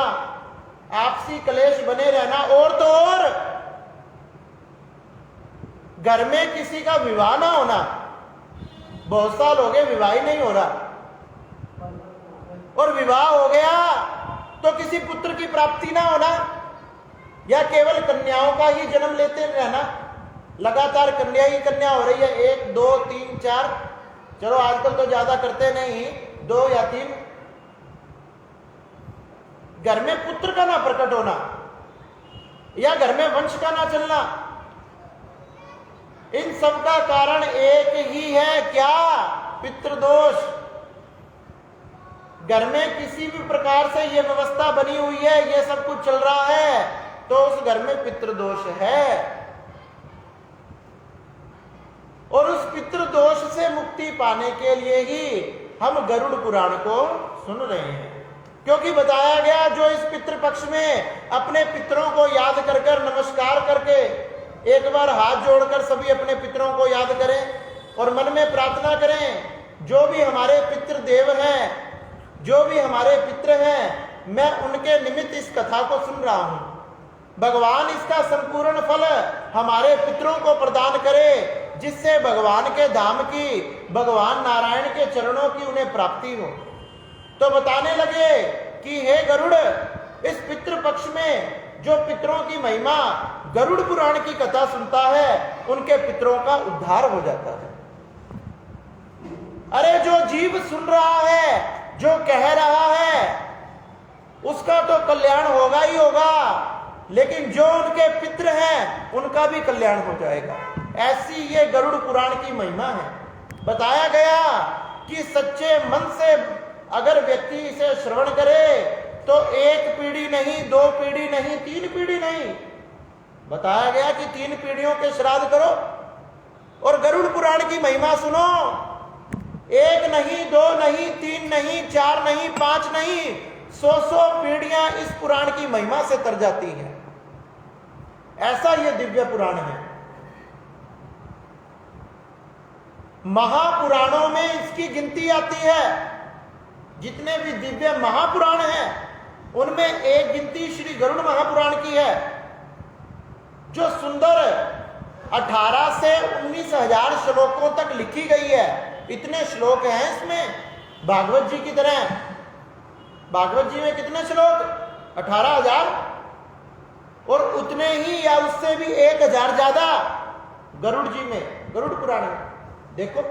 [SPEAKER 1] आपसी कलेश बने रहना, और तो और घर में किसी का विवाह ना होना, बहुत साल हो गए विवाह ही नहीं हो रहा, और विवाह हो गया तो किसी पुत्र की प्राप्ति ना होना, या केवल कन्याओं का ही जन्म लेते रहना, लगातार कन्या ही कन्या हो रही है, 1 2 3 4, चलो आजकल तो ज्यादा करते नहीं, 2 या 3। घर में पुत्र का ना प्रकट होना, या घर में वंश का ना चलना, इन सब का कारण एक ही है, क्या? पितृदोष। घर में किसी भी प्रकार से ये व्यवस्था बनी हुई है, ये सब कुछ चल रहा है, तो उस घर में पितृदोष है। और उस पितृदोष से मुक्ति पाने के लिए ही हम गरुड़ पुराण को सुन रहे हैं, क्योंकि बताया गया जो इस पितृपक्ष में अपने पितरों को याद कर कर, नमस्कार करके, एक बार हाथ जोड़कर सभी अपने पितरों को याद करें और मन में प्रार्थना करें, जो भी हमारे पितृ देव हैं, जो भी हमारे पितृ हैं, मैं उनके निमित्त इस कथा को सुन रहा हूं, भगवान इसका संपूर्ण फल हमारे पितरों को प्रदान करे, जिससे भगवान के धाम की, भगवान नारायण के चरणों की उन्हें प्राप्ति हो। तो बताने लगे कि हे गरुड़, इस पितृ पक्ष में जो पितरों की महिमा गरुड़ पुराण की कथा सुनता है, उनके पितरों का उद्धार हो जाता है। अरे जो जीव सुन रहा है, जो कह रहा है, उसका तो कल्याण होगा ही होगा, लेकिन जो उनके पितृ हैं उनका भी कल्याण हो जाएगा। ऐसी ये गरुड़ पुराण की महिमा है। बताया गया कि सच्चे मन से अगर व्यक्ति इसे श्रवण करे तो 1 पीढ़ी नहीं, 2 पीढ़ी नहीं, 3 पीढ़ी नहीं, बताया गया कि 3 पीढ़ियों के श्राद्ध करो और गरुड़ पुराण की महिमा सुनो। 1 नहीं, 2 नहीं, 3 नहीं, 4 नहीं, 5 नहीं, 100 पीढ़ियां इस पुराण की महिमा से तर जाती हैं। ऐसा ये दिव्य पुराण है। महापुराणों में इसकी गिनती आती है। जितने भी दिव्य महापुराण हैं उनमें एक गिनती श्री गरुड़ महापुराण की है, जो सुंदर 18 से 19,000 श्लोकों तक लिखी गई है। इतने श्लोक हैं इसमें, भागवत जी की तरह। भागवत जी में कितने श्लोक? 18,000, और उतने ही या उससे भी 1,000 ज्यादा गरुड़ जी में, गरुड़ पुराण में। देखो,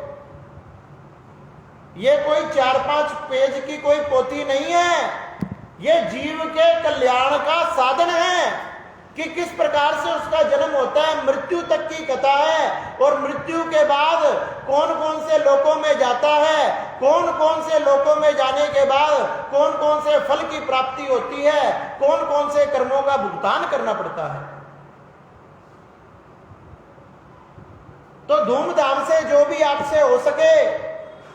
[SPEAKER 1] ये कोई 4-5 पेज की कोई पोथी नहीं है, ये जीव के कल्याण का साधन है। कि किस प्रकार से उसका जन्म होता है, मृत्यु तक की कथा है। और मृत्यु के बाद कौन कौन से लोकों में जाता है, कौन कौन से लोकों में जाने के बाद कौन कौन से फल की प्राप्ति होती है, कौन कौन से कर्मों का भुगतान करना पड़ता है। तो धूमधाम से जो भी आपसे हो सके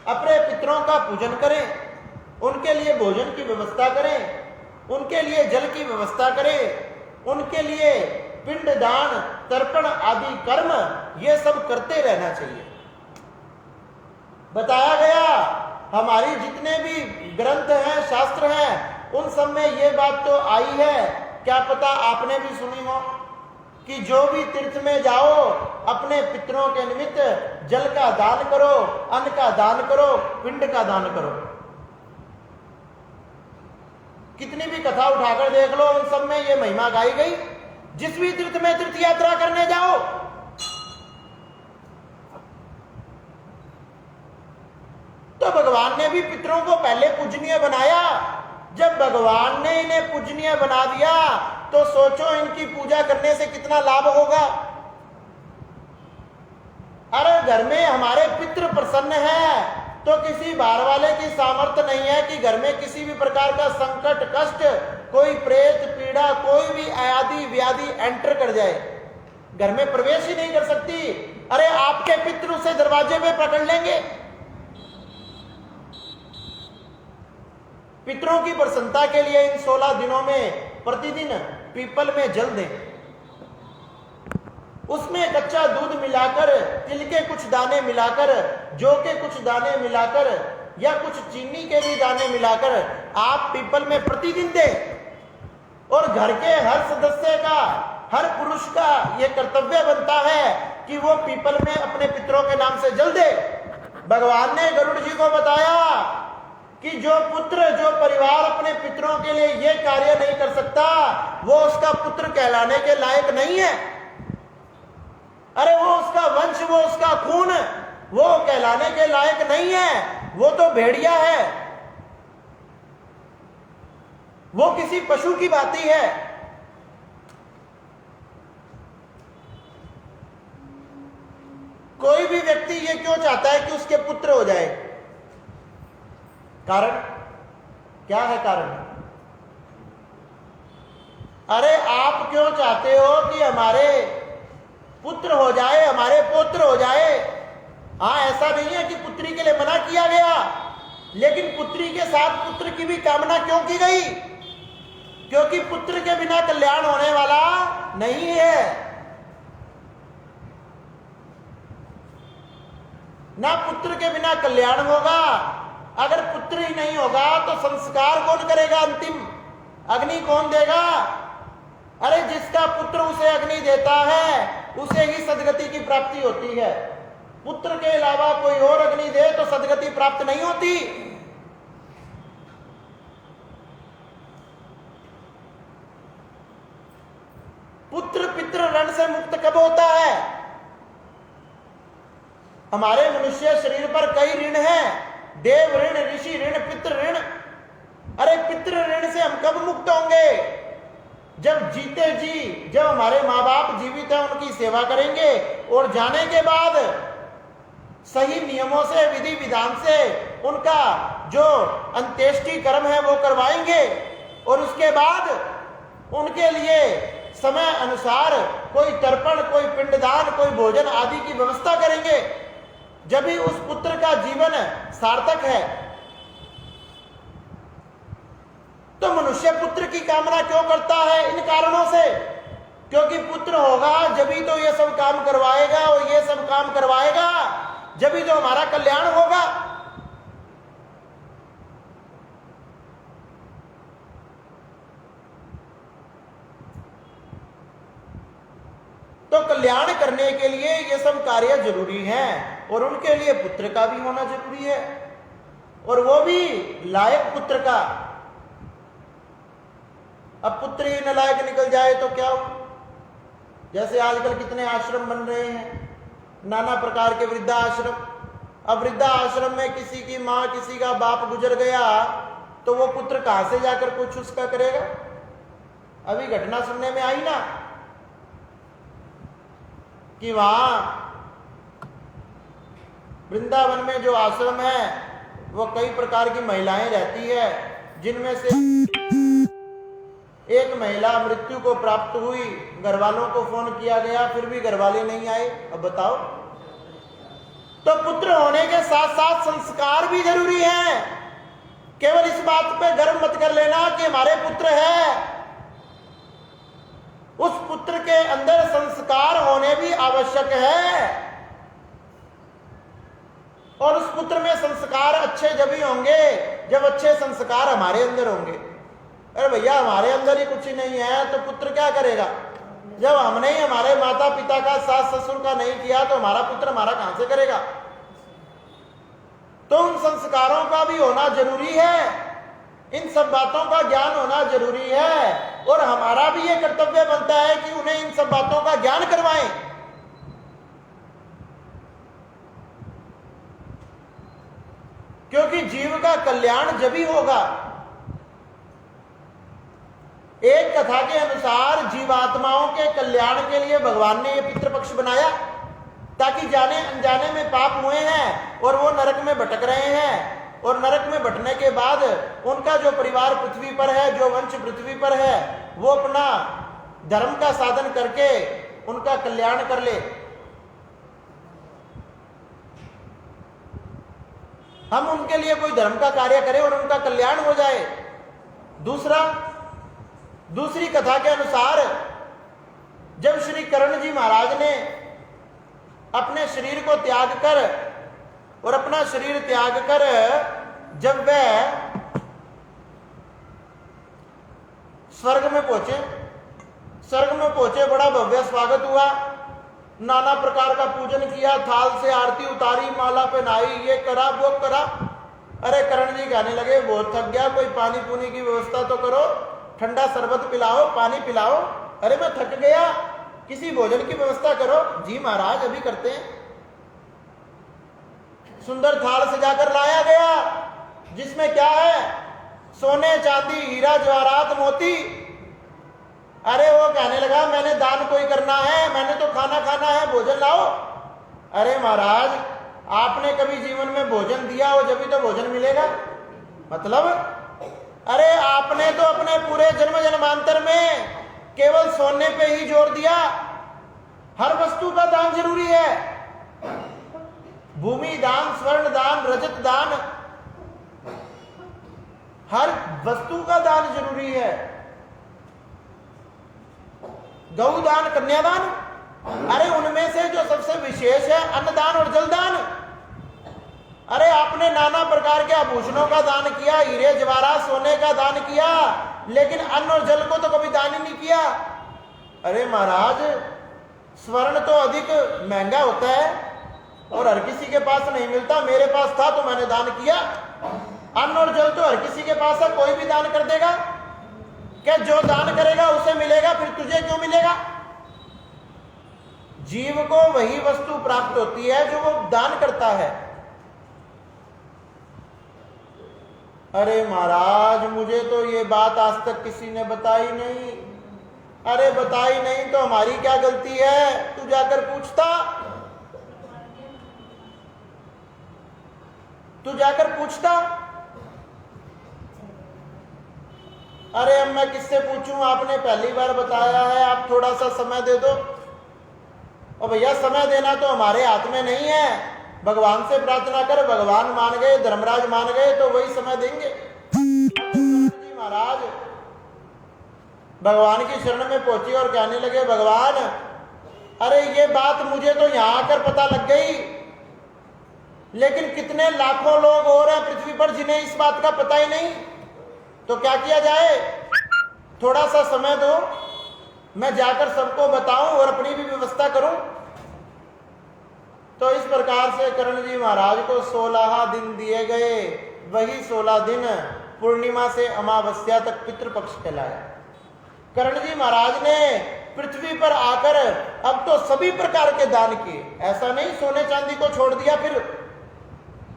[SPEAKER 1] अपने पितरों का पूजन करें, उनके लिए भोजन की व्यवस्था करें, उनके लिए जल की व्यवस्था करें, उनके लिए पिंडदान तर्पण आदि कर्म ये सब करते रहना चाहिए। बताया गया हमारी जितने भी ग्रंथ हैं, शास्त्र हैं, उन सब में ये बात तो आई है, क्या पता आपने भी सुनी हो कि जो भी तीर्थ में जाओ अपने पितरों के निमित्त जल का दान करो, अन्न का दान करो, पिंड का दान करो। कितनी भी कथा उठाकर देख लो, उन सब में ये महिमा गाई गई। जिस भी तीर्थ में तीर्थ यात्रा करने जाओ तो भगवान ने भी पितरों को पहले पूजनीय बनाया। जब भगवान ने इन्हें पूजनीय बना दिया तो सोचो इनकी पूजा करने से कितना लाभ होगा। अरे घर में हमारे पितृ प्रसन्न है तो किसी बाहर वाले की सामर्थ्य नहीं है कि घर में किसी भी प्रकार का संकट, कष्ट, कोई प्रेत पीड़ा, कोई भी आदि व्याधि एंटर कर जाए, घर में प्रवेश ही नहीं कर सकती। अरे आपके पितृ उसे दरवाजे पे पकड़ लेंगे। पितरों की प्रसन्नता के लिए इन 16 दिनों में प्रतिदिन पीपल में जल दें, उसमें कच्चा दूध मिलाकर, तिल के कुछ दाने मिलाकर, जौ के कुछ दाने मिलाकर या कुछ चीनी के भी दाने मिलाकर आप पीपल में प्रतिदिन दें। और घर के हर सदस्य का, हर पुरुष का यह कर्तव्य बनता है कि वो पीपल में अपने पितरों के नाम से जल दे। भगवान ने गरुड़ जी को बताया कि जो पुत्र, जो परिवार अपने पितरों के लिए ये कार्य नहीं कर सकता वो उसका पुत्र कहलाने के लायक नहीं है। अरे वो उसका वंश, वो उसका खून, वो कहलाने के लायक नहीं है, वो तो भेड़िया है, वो किसी पशु की भांति है। कोई भी व्यक्ति ये क्यों चाहता है कि उसके पुत्र हो जाए? कारण क्या है? कारण, अरे आप क्यों चाहते हो कि हमारे पुत्र हो जाए, हमारे पुत्र हो जाए? हाँ, ऐसा नहीं है कि पुत्री के लिए मना किया गया, लेकिन पुत्री के साथ पुत्र की भी कामना क्यों की गई? क्योंकि पुत्र के बिना कल्याण होने वाला नहीं है। ना पुत्र के बिना कल्याण होगा। अगर पुत्र ही नहीं होगा तो संस्कार कौन करेगा? अंतिम अग्नि कौन देगा? अरे जिसका पुत्र उसे अग्नि देता है उसे ही सदगति की प्राप्ति होती है। पुत्र के अलावा कोई और अग्नि दे तो सदगति प्राप्त नहीं होती। पुत्र पितृ ऋण से मुक्त कब होता है? हमारे मनुष्य शरीर पर कई ऋण हैं, देव ऋण, ऋषि ऋण, पितृ ऋण। अरे पितृ ऋण से हम कब मुक्त होंगे? जब जीते जी, जब हमारे माँ बाप जीवित हैं उनकी सेवा करेंगे और जाने के बाद सही नियमों से, विधि विधान से उनका जो अंत्येष्टि कर्म है वो करवाएंगे और उसके बाद उनके लिए समय अनुसार कोई तर्पण, कोई पिंडदान, कोई भोजन आदि की व्यवस्था करेंगे। जब भी उस पुत्र का जीवन सार्थक है। तो मनुष्य पुत्र की कामना क्यों करता है? इन कारणों से, क्योंकि पुत्र होगा जब ही तो ये सब काम करवाएगा, और ये सब काम करवाएगा जब ही तो हमारा कल्याण होगा। तो कल्याण करने के लिए ये सब कार्य जरूरी हैं और उनके लिए पुत्र का भी होना जरूरी है, और वो भी लायक पुत्र का। अब पुत्र ही नालायक निकल जाए तो क्या हो? जैसे आजकल कितने आश्रम बन रहे हैं, नाना प्रकार के वृद्धा आश्रम। अब वृद्धा आश्रम में किसी की माँ, किसी का बाप गुजर गया तो वो पुत्र कहां से जाकर कुछ उसका करेगा? अभी घटना सुनने में आई ना कि वहां वृंदावन में जो आश्रम है वो कई प्रकार की महिलाएं रहती है, जिनमें से एक महिला मृत्यु को प्राप्त हुई। घर वालों को फोन किया गया, फिर भी घर वाले नहीं आए। अब बताओ, तो पुत्र होने के साथ साथ संस्कार भी जरूरी है। केवल इस बात पे गर्व मत कर लेना कि हमारे पुत्र है, उस पुत्र के अंदर संस्कार होने भी आवश्यक है। और उस पुत्र में संस्कार अच्छे जब ही होंगे जब अच्छे संस्कार हमारे अंदर होंगे। अरे भैया, हमारे अंदर ही कुछ ही नहीं है तो पुत्र क्या करेगा? जब हमने ही हमारे माता पिता का, सास ससुर का नहीं किया तो हमारा पुत्र हमारा कहां से करेगा? तो उन संस्कारों का भी होना जरूरी है, इन सब बातों का ज्ञान होना जरूरी है। और हमारा भी ये कर्तव्य बनता है कि उन्हें इन सब बातों का ज्ञान करवाएं। क्योंकि जीव का कल्याण जब ही होगा। एक कथा के अनुसार जीवात्माओं के कल्याण के लिए भगवान ने यह पितृपक्ष बनाया, ताकि जाने अनजाने में पाप हुए हैं और वो नरक में भटक रहे हैं, और नरक में भटने के बाद उनका जो परिवार पृथ्वी पर है, जो वंश पृथ्वी पर है, वो अपना धर्म का साधन करके उनका कल्याण कर ले। हम उनके लिए कोई धर्म का कार्य करें और उनका कल्याण हो जाए। दूसरी कथा के अनुसार जब श्री कर्ण जी महाराज ने अपने शरीर को त्याग कर और अपना शरीर त्याग कर जब वह स्वर्ग में पहुंचे, बड़ा भव्य स्वागत हुआ, नाना प्रकार का पूजन किया, थाल से आरती उतारी, माला पहनाई, ये करा वो करा। अरे कर्ण जी कहने लगे, बहुत थक गया, कोई पानी पुनी की व्यवस्था तो करो, ठंडा शरबत पिलाओ, पानी पिलाओ। अरे मैं थक गया, किसी भोजन की व्यवस्था करो। जी महाराज, अभी करते हैं। सुंदर थाल सजाकर लाया गया, जिसमें क्या है? सोने चांदी हीरा जवाहरात मोती। अरे वो कहने लगा, मैंने दान कोई करना है, मैंने तो खाना खाना है, भोजन लाओ। अरे महाराज, आपने कभी जीवन में भोजन दिया हो जब भी तो भोजन मिलेगा। मतलब अरे आपने तो अपने पूरे जन्म जन्मांतर में केवल सोने पे ही जोर दिया। हर वस्तु का दान जरूरी है, भूमि दान, स्वर्ण दान, रजत दान, हर वस्तु का दान जरूरी है। गौदान, कन्यादान, अरे उनमें से जो सबसे विशेष है अन्नदान और जलदान। अरे आपने नाना प्रकार के आभूषणों का दान किया, हीरे जवाहरात सोने का दान किया, लेकिन अन्न और जल को तो कभी दान ही नहीं किया। अरे महाराज, स्वर्ण तो अधिक महंगा होता है और हर किसी के पास नहीं मिलता, मेरे पास था तो मैंने दान किया। अन्न और जल तो हर किसी के पास है, कोई भी दान कर देगा। क्या जो दान करेगा उसे मिलेगा, फिर तुझे क्यों मिलेगा? जीव को वही वस्तु प्राप्त होती है जो वो दान करता है। अरे महाराज, मुझे तो ये बात आज तक किसी ने बताई नहीं। अरे बताई नहीं तो हमारी क्या गलती है? तू जाकर पूछता, अरे अब मैं किससे पूछूं? आपने पहली बार बताया है, आप थोड़ा सा समय दे दो। और भैया, समय देना तो हमारे हाथ में नहीं है, भगवान से प्रार्थना कर, भगवान मान गए, धर्मराज मान गए तो वही समय देंगे। जी महाराज भगवान की शरण में पहुंची और कहने लगे, भगवान, अरे ये बात मुझे तो यहां आकर पता लग गई, लेकिन कितने लाखों लोग और हैं पृथ्वी पर जिन्हें इस बात का पता ही नहीं। तो क्या किया जाए? थोड़ा सा समय दो, मैं जाकर सबको बताऊं और अपनी भी व्यवस्था करूं। तो इस प्रकार से कर्ण जी महाराज को 16 दिन दिए गए। वही 16 दिन पूर्णिमा से अमावस्या तक पितृपक्ष कहलाया। कर्ण जी महाराज ने पृथ्वी पर आकर अब तो सभी प्रकार के दान किए। ऐसा नहीं सोने चांदी को छोड़ दिया, फिर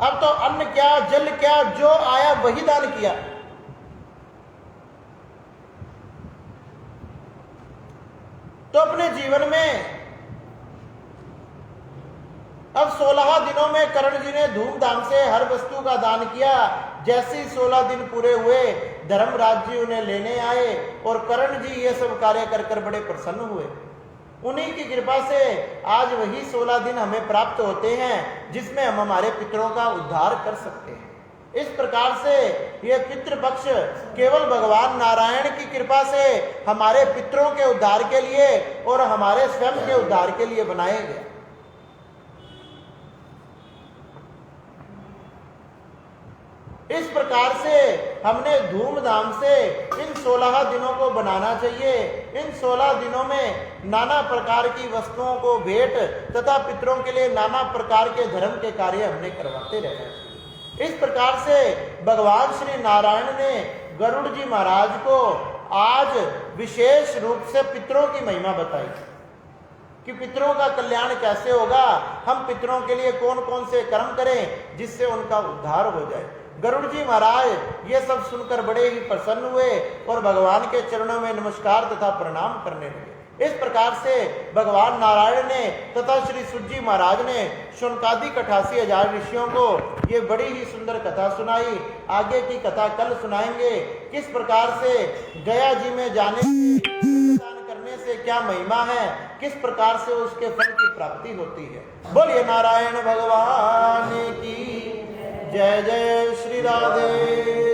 [SPEAKER 1] अब तो अन्न क्या, जल क्या, जो आया वही दान किया। तो अपने जीवन में 16 दिनों में कर्ण जी ने धूमधाम से हर वस्तु का दान किया। जैसे ही 16 दिन पूरे हुए, धर्मराज जी उन्हें लेने आए और कर्ण जी ये सब कार्य कर कर बड़े प्रसन्न हुए। उन्हीं की कृपा से आज वही 16 दिन हमें प्राप्त होते हैं जिसमें हम हमारे पितरों का उद्धार कर सकते हैं। इस प्रकार से ये पितृपक्ष केवल भगवान नारायण की कृपा से हमारे पितरों के उद्धार के लिए और हमारे स्वयं के उद्धार के लिए बनाए गए। इस प्रकार से हमने धूमधाम से इन 16 दिनों को बनाना चाहिए। इन 16 दिनों में नाना प्रकार की वस्तुओं को भेंट तथा पितरों के लिए नाना प्रकार के धर्म के कार्य हमने करवाते रहना चाहिए। इस प्रकार से भगवान श्री नारायण ने गरुड़ जी महाराज को आज विशेष रूप से पितरों की महिमा बताई कि पितरों का कल्याण कैसे होगा, हम पितरों के लिए कौन कौन से कर्म करें जिससे उनका उद्धार हो जाए। गरुड़ जी महाराज ये सब सुनकर बड़े ही प्रसन्न हुए और भगवान के चरणों में नमस्कार तथा प्रणाम करने लगे। इस प्रकार से भगवान नारायण ने तथा श्री सूत जी महाराज ने शौनकादिक 88,000 ऋषियों को ये बड़ी ही सुंदर कथा सुनाई। आगे की कथा कल सुनाएंगे। किस प्रकार से गया जी में जाने दान करने से क्या महिमा है, किस प्रकार से उसके फल की प्राप्ति होती है। बोलिए नारायण भगवान की जय। जय श्री राधे।